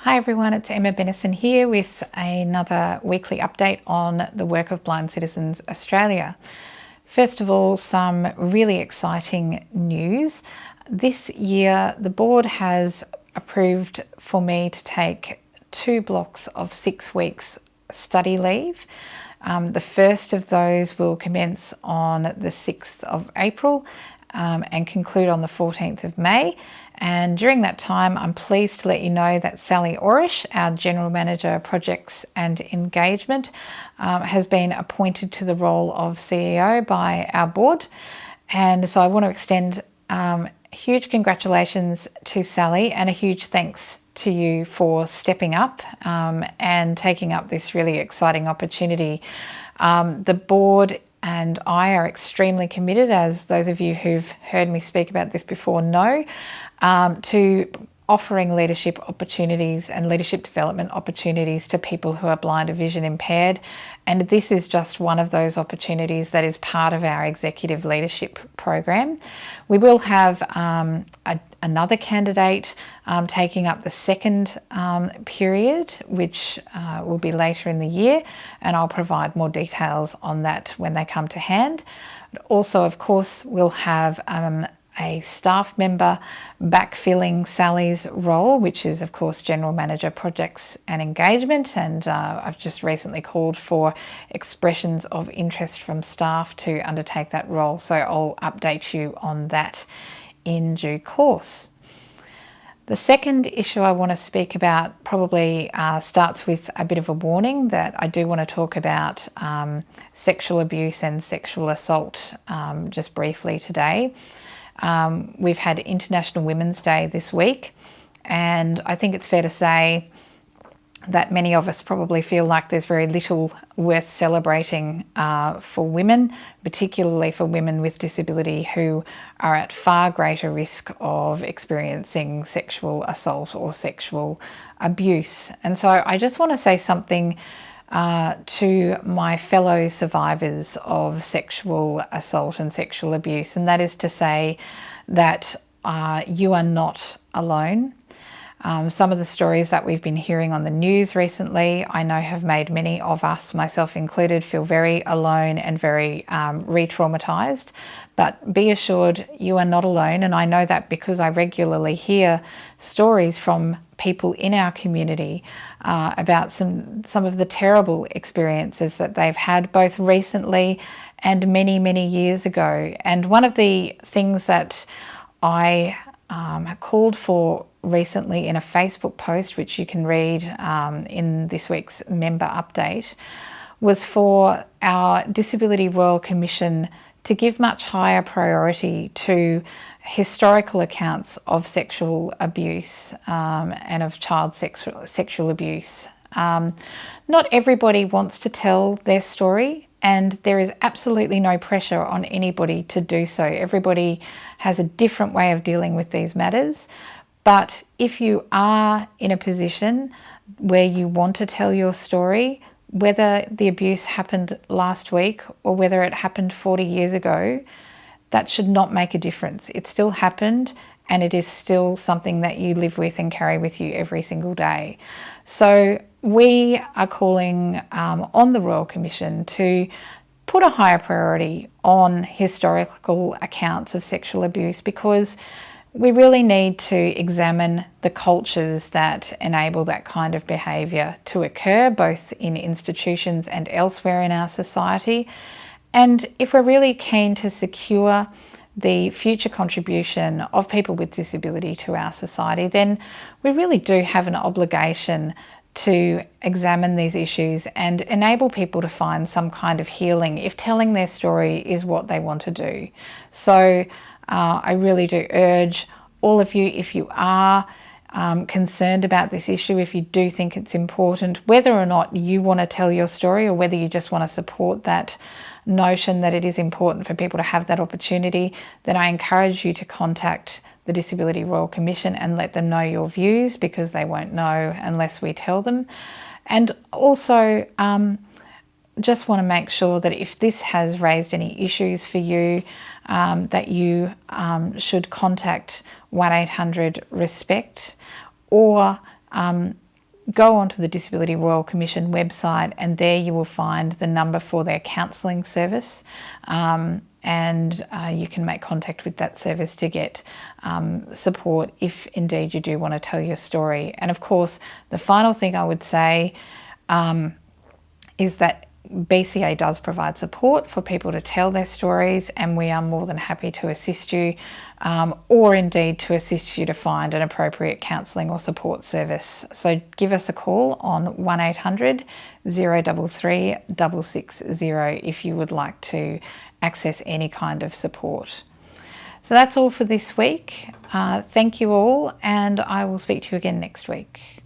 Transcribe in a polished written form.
Hi everyone, it's Emma Bennison here with another weekly update on the work of Blind Citizens Australia. First of all, some really exciting news. This year, the board has approved for me to take 2 blocks of 6 weeks study leave. The first of those will commence on the 6th of April and conclude on the 14th of May. And during that time, I'm pleased to let you know that Sally Orish, our General Manager Projects and Engagement, has been appointed to the role of CEO by our board. And so I want to extend huge congratulations to Sally and a huge thanks to you for stepping up and taking up this really exciting opportunity. The board and I are extremely committed, as those of you who've heard me speak about this before know, to offering leadership opportunities and leadership development opportunities to people who are blind or vision impaired. And this is just one of those opportunities that is part of our executive leadership program. We will have another candidate taking up the second period, which will be later in the year, and I'll provide more details on that when they come to hand. Also, of course, we'll have a staff member backfilling Sally's role, which is of course General Manager Projects and Engagement, and I've just recently called for expressions of interest from staff to undertake that role, so I'll update you on that in due course. The second issue I want to speak about probably starts with a bit of a warning that I do want to talk about sexual abuse and sexual assault just briefly today. We've had International Women's Day this week, and I think it's fair to say that many of us probably feel like there's very little worth celebrating for women, particularly for women with disability who are at far greater risk of experiencing sexual assault or sexual abuse. And so I just want to say something to my fellow survivors of sexual assault and sexual abuse, and that is to say that you are not alone. Some of the stories that we've been hearing on the news recently, I know have made many of us, myself included, feel very alone and very re-traumatized. But be assured you are not alone, and I know that because I regularly hear stories from people in our community about some of the terrible experiences that they've had both recently and many, many years ago. And one of the things that I called for recently in a Facebook post, which you can read in this week's member update, was for our Disability Royal Commission to give much higher priority to historical accounts of sexual abuse and of child sexual abuse. Not everybody wants to tell their story, and there is absolutely no pressure on anybody to do so. Everybody has a different way of dealing with these matters. But if you are in a position where you want to tell your story, whether the abuse happened last week or whether it happened 40 years ago, that should not make a difference. It still happened, and it is still something that you live with and carry with you every single day. So we are calling on the Royal Commission to put a higher priority on historical accounts of sexual abuse, because we really need to examine the cultures that enable that kind of behaviour to occur, both in institutions and elsewhere in our society. And if we're really keen to secure the future contribution of people with disability to our society, then we really do have an obligation to examine these issues and enable people to find some kind of healing if telling their story is what they want to do. So I really do urge all of you, if you are concerned about this issue, if you do think it's important, whether or not you want to tell your story or whether you just want to support that notion that it is important for people to have that opportunity, then I encourage you to contact the Disability Royal Commission and let them know your views, because they won't know unless we tell them. And also just want to make sure that if this has raised any issues for you, that you should contact 1800 RESPECT or go onto the Disability Royal Commission website, and there you will find the number for their counselling service, and you can make contact with that service to get support if indeed you do want to tell your story. And of course, the final thing I would say is that BCA does provide support for people to tell their stories, and we are more than happy to assist you, or indeed to assist you to find an appropriate counselling or support service. So give us a call on 1800 033 660 if you would like to access any kind of support. So that's all for this week. Thank you all, and I will speak to you again next week.